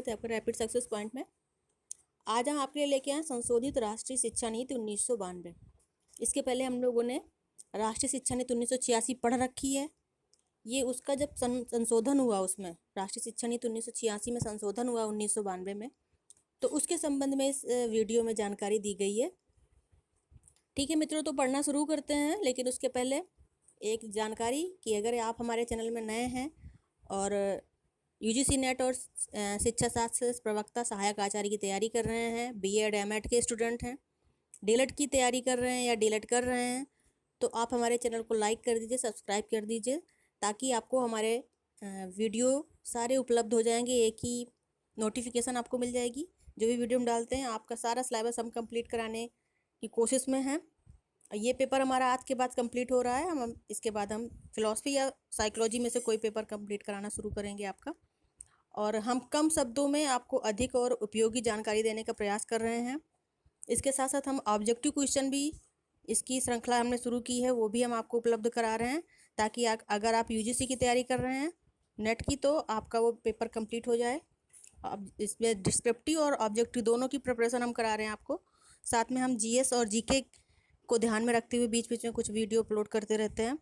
है आपका rapid success point में। आज हम आपके लिए लेके आए संशोधित राष्ट्रीय शिक्षा नीति 1992। इसके पहले हम लोगों ने राष्ट्रीय शिक्षा नीति 1986 पढ़ रखी है। ये उसका जब संशोधन हुआ, उसमें राष्ट्रीय शिक्षा नीति 1986 में संशोधन हुआ 1992 में, तो उसके संबंध में इस वीडियो में जानकारी दी गई है। ठीक है मित्रों, तो पढ़ना शुरू करते हैं। लेकिन उसके पहले एक जानकारी कि अगर आप हमारे चैनल में नए हैं और यूजीसी नेट और शिक्षा शास्त्र प्रवक्ता सहायक आचार्य की तैयारी कर रहे हैं, बीएड एमएड के स्टूडेंट हैं, डीएलएड की तैयारी कर रहे हैं या डीएलएड कर रहे हैं, तो आप हमारे चैनल को लाइक कर दीजिए, सब्सक्राइब कर दीजिए, ताकि आपको हमारे वीडियो सारे उपलब्ध हो जाएंगे। एक ही नोटिफिकेशन आपको मिल जाएगी। जो भी वीडियो हम डालते हैं, आपका सारा सिलेबस हम कंप्लीट कराने की कोशिश में हैं। ये पेपर हमारा आज के बाद कंप्लीट हो रहा है। हम इसके बाद हम फिलॉसफी या साइकोलॉजी में से कोई पेपर कंप्लीट कराना शुरू करेंगे आपका। और हम कम शब्दों में आपको अधिक और उपयोगी जानकारी देने का प्रयास कर रहे हैं। इसके साथ साथ हम ऑब्जेक्टिव क्वेश्चन भी, इसकी श्रृंखला हमने शुरू की है, वो भी हम आपको उपलब्ध करा रहे हैं, ताकि अगर आप यूजीसी की तैयारी कर रहे हैं नेट की, तो आपका वो पेपर कंप्लीट हो जाए। अब इसमें डिस्क्रिप्टिव और ऑब्जेक्टिव दोनों की प्रिपरेशन हम करा रहे हैं आपको। साथ में हम जीएस और जीके को ध्यान में रखते हुए बीच बीच में कुछ वीडियो अपलोड करते रहते हैं।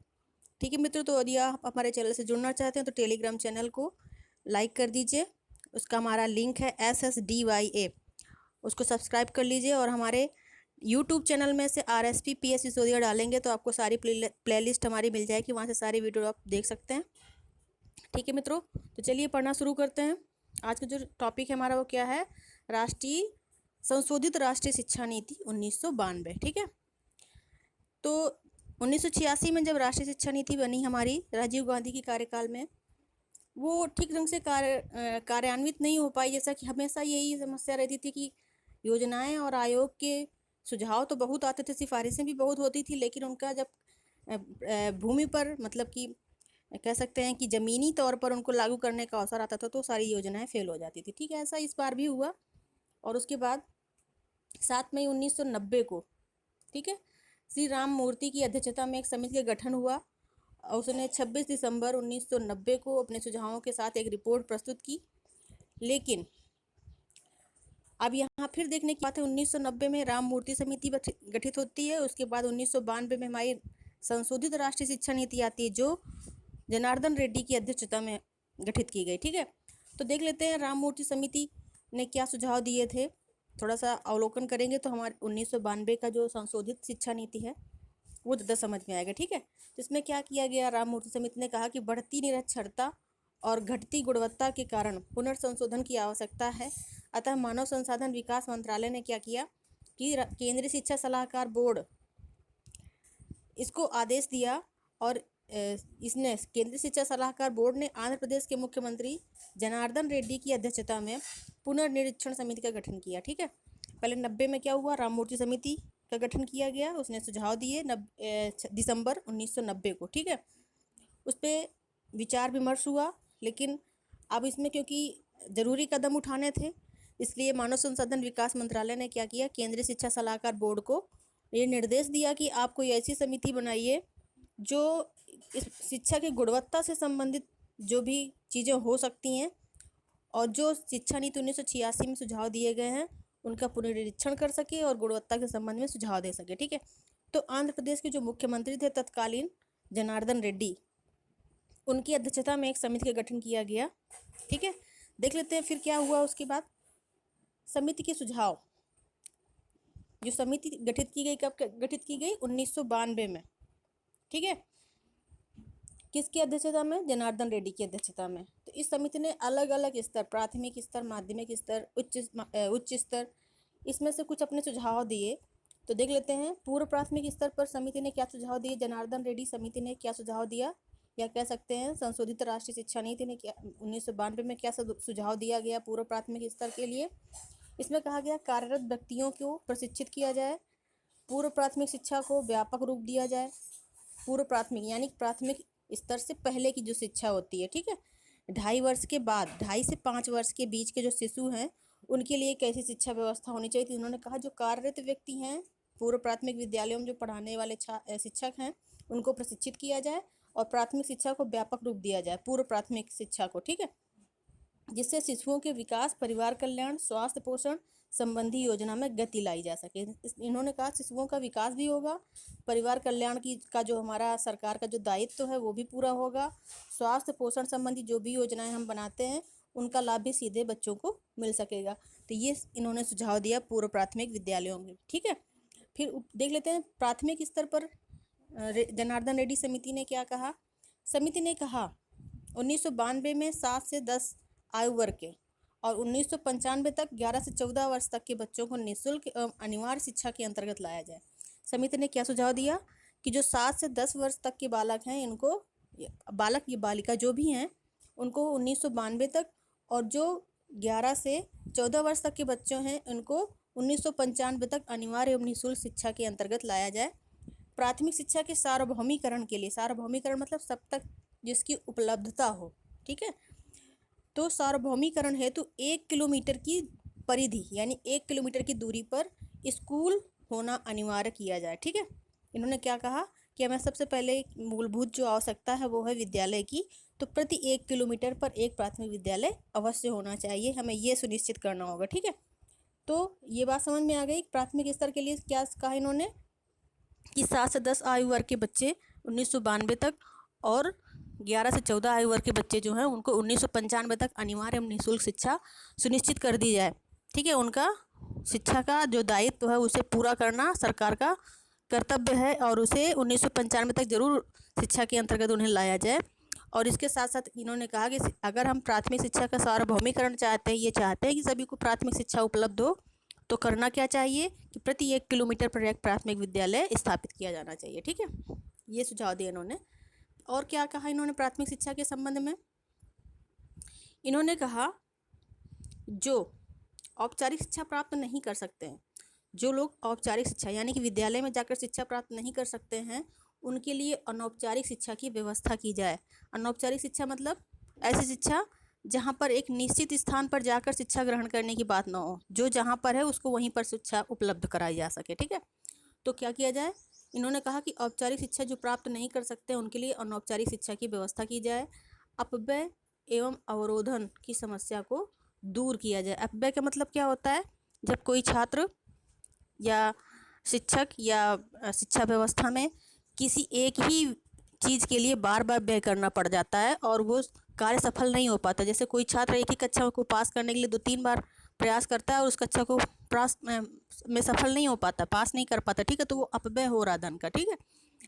ठीक है मित्रों, तो यदि आप हमारे चैनल से जुड़ना चाहते हैं तो टेलीग्राम चैनल को लाइक कर दीजिए। उसका हमारा लिंक है SSDYA, उसको सब्सक्राइब कर लीजिए। और हमारे यूट्यूब चैनल में से RSP PS सिसोदिया डालेंगे तो आपको सारी प्लेलिस्ट हमारी मिल जाएगी, वहाँ से सारी वीडियो आप देख सकते हैं। ठीक है मित्रों, तो चलिए पढ़ना शुरू करते हैं। आज का जो टॉपिक है हमारा वो क्या है? संशोधित राष्ट्रीय शिक्षा नीति 1992। ठीक है, तो 1986 में जब राष्ट्रीय शिक्षा नीति बनी हमारी राजीव गांधी के कार्यकाल में, वो ठीक ढंग से कार्यान्वित नहीं हो पाई। जैसा कि हमेशा यही समस्या रहती थी कि योजनाएं और आयोग के सुझाव तो बहुत आते थे, सिफारिशें भी बहुत होती थी, लेकिन उनका जब भूमि पर, मतलब कि कह सकते हैं कि ज़मीनी तौर पर उनको लागू करने का अवसर आता था, तो सारी योजनाएं फेल हो जाती थी। ठीक है, ऐसा इस बार भी हुआ। और उसके बाद 7 मई 1990 को, ठीक है, श्री राम मूर्ति की अध्यक्षता में एक समिति का गठन हुआ और उसने 26 दिसंबर 1990 को अपने सुझावों के साथ एक रिपोर्ट प्रस्तुत की। लेकिन अब यहाँ फिर देखने की बात है, 1990 में राम मूर्ति समिति गठित होती है। उसके बाद 1992 में हमारी संशोधित राष्ट्रीय शिक्षा नीति आती है, जो जनार्दन रेड्डी की अध्यक्षता में गठित की गई। ठीक है, तो देख लेते हैं राम मूर्ति समिति ने क्या सुझाव दिए थे। थोड़ा सा अवलोकन करेंगे तो हमारे 1992 का जो संशोधित शिक्षा नीति है वो ज़्यादा समझ में आएगा। ठीक है, तो इसमें क्या किया गया? राम मूर्ति समिति ने कहा कि बढ़ती निरक्षरता और घटती गुणवत्ता के कारण पुनर्संशोधन की आवश्यकता है। अतः मानव संसाधन विकास मंत्रालय ने क्या किया कि केंद्रीय शिक्षा सलाहकार बोर्ड, इसको आदेश दिया और इसने केंद्रीय शिक्षा सलाहकार बोर्ड ने आंध्र प्रदेश के मुख्यमंत्री जनार्दन रेड्डी की अध्यक्षता में पुनर्निरीक्षण समिति का गठन किया। ठीक है, पहले 90 में क्या हुआ? राम मूर्ति समिति का गठन किया गया, उसने सुझाव दिए दिसंबर 1990 को। ठीक है, उस पर विचार विमर्श हुआ, लेकिन अब इसमें क्योंकि ज़रूरी कदम उठाने थे, इसलिए मानव संसाधन विकास मंत्रालय ने क्या किया? केंद्रीय शिक्षा सलाहकार बोर्ड को ये निर्देश दिया कि आप कोई ऐसी समिति बनाइए जो इस शिक्षा की गुणवत्ता से संबंधित जो भी चीज़ें हो सकती हैं और जो शिक्षा नीति 1986 में सुझाव दिए गए हैं उनका पुनरीक्षण कर सके और गुणवत्ता के संबंध में सुझाव दे सके। ठीक है, तो आंध्र प्रदेश के जो मुख्यमंत्री थे तत्कालीन, जनार्दन रेड्डी, उनकी अध्यक्षता में एक समिति का गठन किया गया। ठीक है, देख लेते हैं फिर क्या हुआ उसके बाद। समिति के सुझाव, जो समिति गठित की गई, कब गठित की गई? 1992 में। ठीक है, किसकी अध्यक्षता में? जनार्दन रेड्डी की अध्यक्षता में। तो इस समिति ने अलग अलग स्तर, प्राथमिक स्तर, माध्यमिक स्तर, उच्च स्तर, इसमें से कुछ अपने सुझाव दिए। तो देख लेते हैं पूर्व प्राथमिक स्तर पर समिति ने क्या सुझाव दिए, जनार्दन रेड्डी समिति ने क्या सुझाव दिया, या कह सकते हैं संशोधित राष्ट्रीय शिक्षा नीति ने क्या 1992 में क्या सुझाव दिया गया पूर्व प्राथमिक स्तर के लिए। इसमें कहा गया कार्यरत व्यक्तियों को प्रशिक्षित किया जाए, पूर्व प्राथमिक शिक्षा को व्यापक रूप दिया जाए। पूर्व प्राथमिक यानी प्राथमिक स्तर से पहले की जो शिक्षा होती है, ठीक है, 2.5 वर्ष के बाद, 2.5 से 5 वर्ष के बीच के जो शिशु हैं उनके लिए कैसी शिक्षा व्यवस्था होनी चाहिए थी। उन्होंने कहा जो कार्यरत व्यक्ति हैं पूर्व प्राथमिक विद्यालयों में, जो पढ़ाने वाले शिक्षक हैं, उनको प्रशिक्षित किया जाए और प्राथमिक शिक्षा को व्यापक रूप दिया जाए, पूर्व प्राथमिक शिक्षा को। ठीक है, जिससे शिशुओं के विकास, परिवार कल्याण, स्वास्थ्य पोषण संबंधी योजना में गति लाई जा सके। इन्होंने कहा शिशुओं का विकास भी होगा, परिवार कल्याण की का जो हमारा सरकार का जो दायित्व है वो भी पूरा होगा, स्वास्थ्य पोषण संबंधी जो भी योजनाएं हम बनाते हैं उनका लाभ भी सीधे बच्चों को मिल सकेगा। तो ये इन्होंने सुझाव दिया पूर्व प्राथमिक विद्यालयों में। ठीक है, फिर देख लेते हैं प्राथमिक स्तर पर जनार्दन रेड्डी समिति ने क्या कहा। समिति ने कहा 1992 में 7 से 10 आयु वर्ग के और 1995 तक 11 से 14 वर्ष तक के बच्चों को निःशुल्क एवं अनिवार्य शिक्षा के अंतर्गत लाया जाए। समिति ने क्या सुझाव दिया कि जो 7 से 10 वर्ष तक के बालक हैं, इनको बालक या बालिका जो भी हैं उनको 1992 तक, और जो 11 से 14 वर्ष तक के बच्चों हैं उनको 1995 तक अनिवार्य एवं निःशुल्क शिक्षा के अंतर्गत लाया जाए। प्राथमिक शिक्षा के सार्वभौमिकरण के लिए, सार्वभौमिकरण मतलब सब तक जिसकी उपलब्धता हो, ठीक है, तो सार्वभौमिकरण हेतु 1 किलोमीटर की परिधि यानी 1 किलोमीटर की दूरी पर स्कूल होना अनिवार्य किया जाए। ठीक है, इन्होंने क्या कहा कि हमें सबसे पहले मूलभूत जो आवश्यकता है वो है विद्यालय की, तो प्रति 1 किलोमीटर पर एक प्राथमिक विद्यालय अवश्य होना चाहिए, हमें ये सुनिश्चित करना होगा। ठीक है, तो ये बात समझ में आ गई। प्राथमिक स्तर के लिए क्या कहा इन्होंने कि 7 से 10 आयु वर्ग के बच्चे 1992 तक और 11 से 14 आयु वर्ग के बच्चे जो हैं उनको 1995 तक अनिवार्य एवं निःशुल्क शिक्षा सुनिश्चित कर दी जाए। ठीक है, उनका शिक्षा का जो दायित्व है उसे पूरा करना सरकार का कर्तव्य है और उसे 1995 तक जरूर शिक्षा के अंतर्गत उन्हें लाया जाए। और इसके साथ साथ इन्होंने कहा कि अगर हम प्राथमिक शिक्षा का सार्वभौमिकरण चाहते हैं, ये चाहते हैं कि सभी को प्राथमिक शिक्षा उपलब्ध हो, तो करना क्या चाहिए कि प्रति 1 किलोमीटर पर एक प्राथमिक विद्यालय स्थापित किया जाना चाहिए। ठीक है, ये सुझाव दिया इन्होंने। और क्या कहा इन्होंने प्राथमिक शिक्षा के संबंध में, इन्होंने कहा जो औपचारिक शिक्षा प्राप्त नहीं कर सकते हैं, जो लोग औपचारिक शिक्षा यानी कि विद्यालय में जाकर शिक्षा प्राप्त नहीं कर सकते हैं, उनके लिए अनौपचारिक शिक्षा की व्यवस्था की जाए। अनौपचारिक शिक्षा मतलब ऐसी शिक्षा जहाँ पर एक निश्चित स्थान पर जाकर शिक्षा ग्रहण करने की बात ना हो, जो जहाँ पर है उसको वहीं पर शिक्षा उपलब्ध कराई जा सके। ठीक है, तो क्या किया जाए, इन्होंने कहा कि औपचारिक शिक्षा जो प्राप्त नहीं कर सकते उनके लिए अनौपचारिक शिक्षा की व्यवस्था की जाए। अपव्यय एवं अवरोधन की समस्या को दूर किया जाए। अपव्यय का मतलब क्या होता है, जब कोई छात्र या शिक्षक या शिक्षा व्यवस्था में किसी एक ही चीज़ के लिए बार बार व्यय करना पड़ जाता है और वो कार्य सफल नहीं हो पाता। जैसे कोई छात्र एक ही कक्षा को पास करने के लिए 2-3 बार प्रयास करता है और उस कक्षा को पास में सफल नहीं हो पाता, पास नहीं कर पाता। ठीक है, तो वो अपव्यय हो रहा धन का। ठीक है,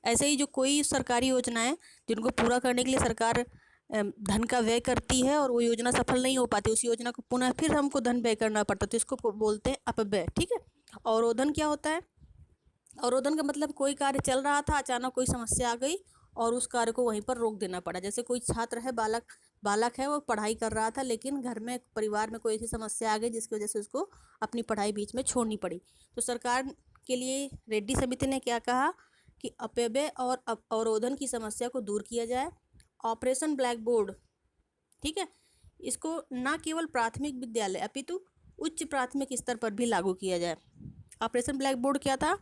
ऐसे ही जो कोई सरकारी योजनाएं जिनको पूरा करने के लिए सरकार धन का व्यय करती है और वो योजना सफल नहीं हो पाती, उस योजना को पुनः फिर हमको धन व्यय करना पड़ता, तो इसको बोलते हैं अपव्यय। ठीक है, अवरोधन क्या होता है, अवरोधन का मतलब कोई कार्य चल रहा था, अचानक कोई समस्या आ गई और उस कार्य को वहीं पर रोक देना पड़ा। जैसे कोई छात्र है, बालक है, वो पढ़ाई कर रहा था लेकिन घर में परिवार में कोई ऐसी समस्या आ गई जिसकी वजह से उसको अपनी पढ़ाई बीच में छोड़नी पड़ी। तो सरकार के लिए रेड्डी समिति ने क्या कहा कि अपव्यय और अवरोधन की समस्या को दूर किया जाए। ऑपरेशन ब्लैक बोर्ड, ठीक है, इसको न केवल प्राथमिक विद्यालय अपितु उच्च प्राथमिक स्तर पर भी लागू किया जाए। ऑपरेशन ब्लैक बोर्ड क्या था,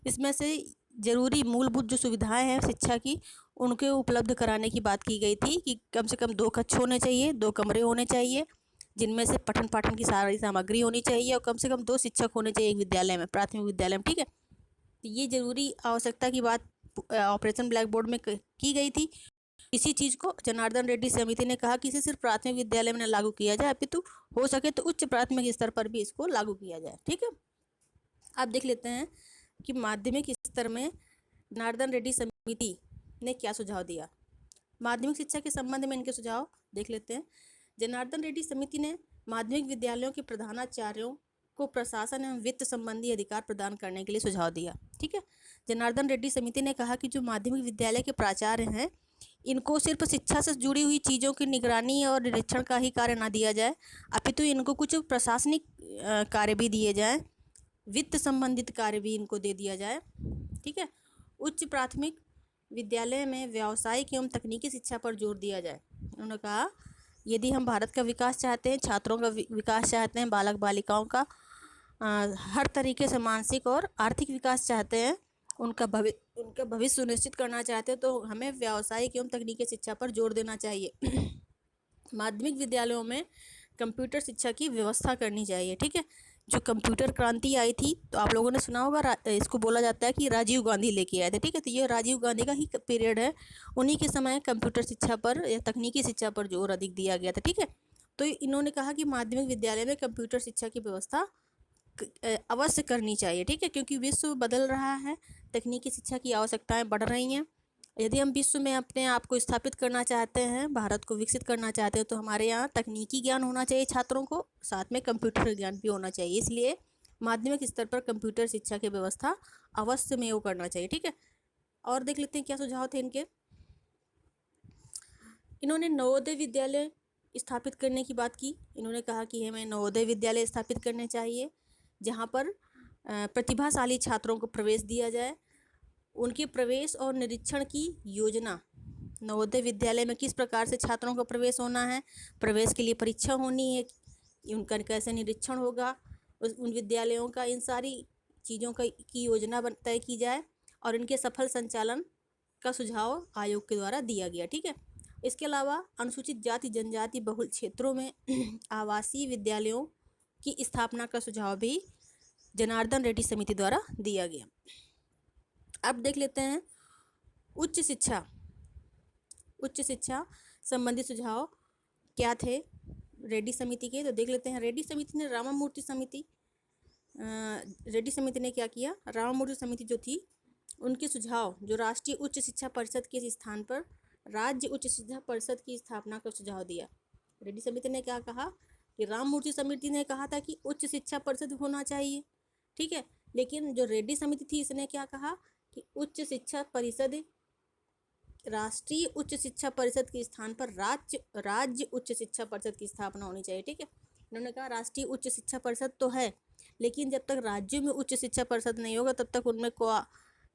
इसमें से जरूरी मूलभूत जो सुविधाएं हैं शिक्षा की उनके उपलब्ध कराने की बात की गई थी कि कम से कम 2 कक्ष होने चाहिए, 2 कमरे होने चाहिए जिनमें से पठन पाठन की सारी सामग्री होनी चाहिए और कम से कम 2 शिक्षक होने चाहिए एक विद्यालय में, प्राथमिक विद्यालय में। ठीक है, तो ये जरूरी आवश्यकता की बात ऑपरेशन ब्लैक बोर्ड में की गई थी। इसी चीज़ को जनार्दन रेड्डी समिति ने कहा कि इसे सिर्फ प्राथमिक विद्यालय में लागू किया जाए अपितु हो सके तो उच्च प्राथमिक स्तर पर भी इसको लागू किया जाए। ठीक है, अब देख लेते हैं कि माध्यमिक स्तर में जनार्दन रेड्डी समिति ने क्या सुझाव दिया। माध्यमिक शिक्षा के संबंध में इनके सुझाव देख लेते हैं। जनार्दन रेड्डी समिति ने माध्यमिक विद्यालयों के प्रधानाचार्यों को प्रशासन एवं वित्त संबंधी अधिकार प्रदान करने के लिए सुझाव दिया। ठीक है, जनार्दन रेड्डी समिति ने कहा कि जो माध्यमिक विद्यालय के प्राचार्य हैं इनको सिर्फ शिक्षा से जुड़ी हुई चीज़ों की निगरानी और निरीक्षण का ही कार्य ना दिया जाए अपितु इनको कुछ प्रशासनिक कार्य भी दिए जाएं, वित्त संबंधित कार्य भी इनको दे दिया जाए। ठीक है, उच्च प्राथमिक विद्यालय में व्यावसायिक एवं तकनीकी शिक्षा पर जोर दिया जाए। उन्होंने कहा यदि हम भारत का विकास चाहते हैं, छात्रों का विकास चाहते हैं, बालक बालिकाओं का हर तरीके से मानसिक और आर्थिक विकास चाहते हैं, उनका भविष्य सुनिश्चित करना चाहते हैं, तो हमें व्यावसायिक एवं तकनीकी शिक्षा पर जोर देना चाहिए। माध्यमिक विद्यालयों में कंप्यूटर शिक्षा की व्यवस्था करनी चाहिए। ठीक है, जो कंप्यूटर क्रांति आई थी तो आप लोगों ने सुना होगा, इसको बोला जाता है कि राजीव गांधी लेके आए थे। ठीक है, तो ये राजीव गांधी का ही पीरियड है, उन्हीं के समय कंप्यूटर शिक्षा पर या तकनीकी शिक्षा पर जोर अधिक दिया गया था। ठीक है, तो इन्होंने कहा कि माध्यमिक विद्यालय में कंप्यूटर शिक्षा की व्यवस्था अवश्य करनी चाहिए। ठीक है, क्योंकि विश्व बदल रहा है, तकनीकी शिक्षा की आवश्यकताएं बढ़ रही हैं। यदि हम विश्व में अपने आप को स्थापित करना चाहते हैं, भारत को विकसित करना चाहते हैं, तो हमारे यहाँ तकनीकी ज्ञान होना चाहिए छात्रों को, साथ में कंप्यूटर ज्ञान भी होना चाहिए। इसलिए माध्यमिक स्तर पर कंप्यूटर शिक्षा की व्यवस्था अवश्य में वो करना चाहिए। ठीक है, और देख लेते हैं क्या सुझाव थे इनके। इन्होंने नवोदय विद्यालय स्थापित करने की बात की। इन्होंने कहा कि हमें नवोदय विद्यालय स्थापित करने चाहिए, जहाँ पर प्रतिभाशाली छात्रों को प्रवेश दिया जाए। उनके प्रवेश और निरीक्षण की योजना, नवोदय विद्यालय में किस प्रकार से छात्रों का प्रवेश होना है, प्रवेश के लिए परीक्षा होनी है, उनका कैसे निरीक्षण होगा उन विद्यालयों का, इन सारी चीज़ों की योजना तय की जाए और इनके सफल संचालन का सुझाव आयोग के द्वारा दिया गया। ठीक है, इसके अलावा अनुसूचित जाति जनजाति बहुल क्षेत्रों में आवासीय विद्यालयों की स्थापना का सुझाव भी जनार्दन रेड्डी समिति द्वारा दिया गया। अब देख लेते हैं उच्च शिक्षा संबंधी सुझाव क्या थे रेड्डी समिति के। तो देख लेते हैं, रेड्डी समिति ने क्या किया। रामामूर्ति समिति जो थी, उनके सुझाव जो राष्ट्रीय उच्च शिक्षा परिषद के स्थान पर राज्य उच्च शिक्षा परिषद की स्थापना का सुझाव दिया। रेड्डी समिति ने क्या कहा कि राममूर्ति समिति ने कहा था कि उच्च शिक्षा परिषद होना चाहिए। ठीक है, लेकिन जो रेड्डी समिति थी, इसने क्या कहा कि उच्च शिक्षा परिषद, राष्ट्रीय उच्च शिक्षा परिषद के स्थान पर राज्य उच्च शिक्षा परिषद की स्थापना होनी चाहिए। ठीक है, इन्होंने कहा राष्ट्रीय उच्च शिक्षा परिषद तो है, लेकिन जब तक राज्यों में उच्च शिक्षा परिषद नहीं होगा, तब तक उनमें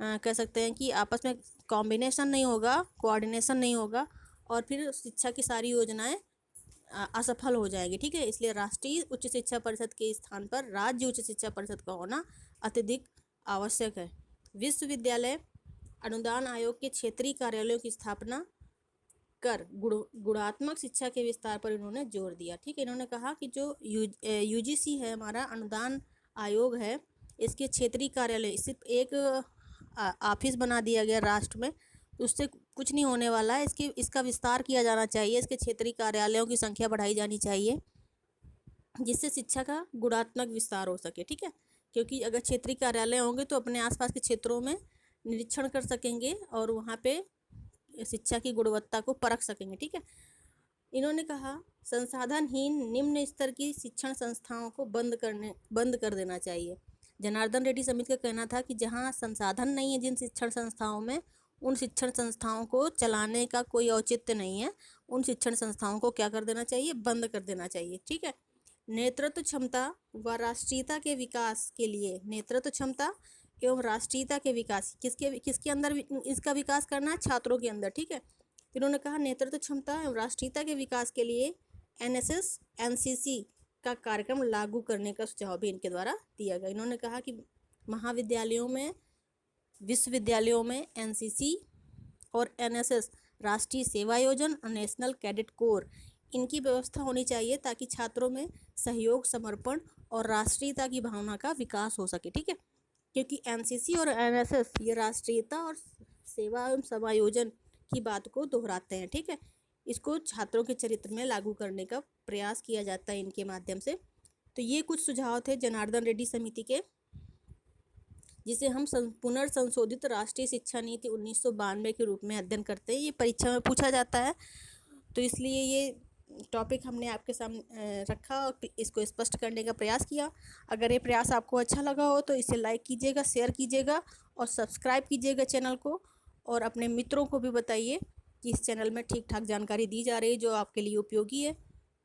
कह सकते हैं कि आपस में कॉम्बिनेशन नहीं होगा, कोऑर्डिनेशन नहीं होगा, और फिर शिक्षा की सारी योजनाएं असफल हो जाएगी। ठीक है, इसलिए राष्ट्रीय उच्च शिक्षा परिषद के स्थान पर राज्य उच्च शिक्षा परिषद का होना अत्यधिक आवश्यक है। विश्वविद्यालय अनुदान आयोग के क्षेत्रीय कार्यालयों की स्थापना कर गुणात्मक शिक्षा के विस्तार पर इन्होंने जोर दिया। ठीक है, इन्होंने कहा कि जो यूजीसी है, हमारा अनुदान आयोग है, इसके क्षेत्रीय कार्यालय सिर्फ एक ऑफिस बना दिया गया राष्ट्र में, उससे कुछ नहीं होने वाला है। इसका विस्तार किया जाना चाहिए, इसके क्षेत्रीय कार्यालयों की संख्या बढ़ाई जानी चाहिए, जिससे शिक्षा का गुणात्मक विस्तार हो सके। ठीक है, क्योंकि अगर क्षेत्रीय कार्यालय होंगे तो अपने आसपास के क्षेत्रों में निरीक्षण कर सकेंगे और वहाँ पे शिक्षा की गुणवत्ता को परख सकेंगे। ठीक है, इन्होंने कहा संसाधनहीन निम्न स्तर की शिक्षण संस्थाओं को बंद कर देना चाहिए। जनार्दन रेड्डी समिति का कहना था कि जहाँ संसाधन नहीं है जिन शिक्षण संस्थाओं में, उन शिक्षण संस्थाओं को चलाने का कोई औचित्य नहीं है, उन शिक्षण संस्थाओं को क्या कर देना चाहिए, बंद कर देना चाहिए। ठीक है, नेतृत्व क्षमता व राष्ट्रीयता के विकास के लिए, नेतृत्व क्षमता एवं राष्ट्रीयता के विकास, किसके अंदर इसका विकास करना है, छात्रों के अंदर। ठीक है, इन्होंने कहा नेतृत्व क्षमता एवं राष्ट्रीयता के विकास के लिए एनएसएस एनसीसी का कार्यक्रम लागू करने का सुझाव भी इनके द्वारा दिया गया। इन्होंने कहा कि महाविद्यालयों में, विश्वविद्यालयों में एनसीसी और एनएसएस, राष्ट्रीय सेवा योजना और नेशनल कैडेट कोर, इनकी व्यवस्था होनी चाहिए ताकि छात्रों में सहयोग, समर्पण और राष्ट्रीयता की भावना का विकास हो सके। ठीक है, क्योंकि एनसीसी और एनएसएस ये राष्ट्रीयता और सेवा एवं समायोजन की बात को दोहराते हैं। ठीक है, इसको छात्रों के चरित्र में लागू करने का प्रयास किया जाता है इनके माध्यम से। तो ये कुछ सुझाव थे जनार्दन रेड्डी समिति के, जिसे हम पुनर्संशोधित राष्ट्रीय शिक्षा नीति 1992 के रूप में अध्ययन करते हैं। ये परीक्षा में पूछा जाता है, तो इसलिए ये टॉपिक हमने आपके सामने रखा और इसको स्पष्ट करने का प्रयास किया। अगर ये प्रयास आपको अच्छा लगा हो तो इसे लाइक कीजिएगा, शेयर कीजिएगा और सब्सक्राइब कीजिएगा चैनल को, और अपने मित्रों को भी बताइए कि इस चैनल में ठीक ठाक जानकारी दी जा रही है जो आपके लिए उपयोगी है।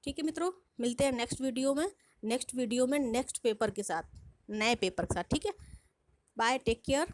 ठीक है मित्रों, मिलते हैं नेक्स्ट वीडियो में नेक्स्ट पेपर के साथ, नए पेपर के साथ। ठीक है, बाय, टेक केयर।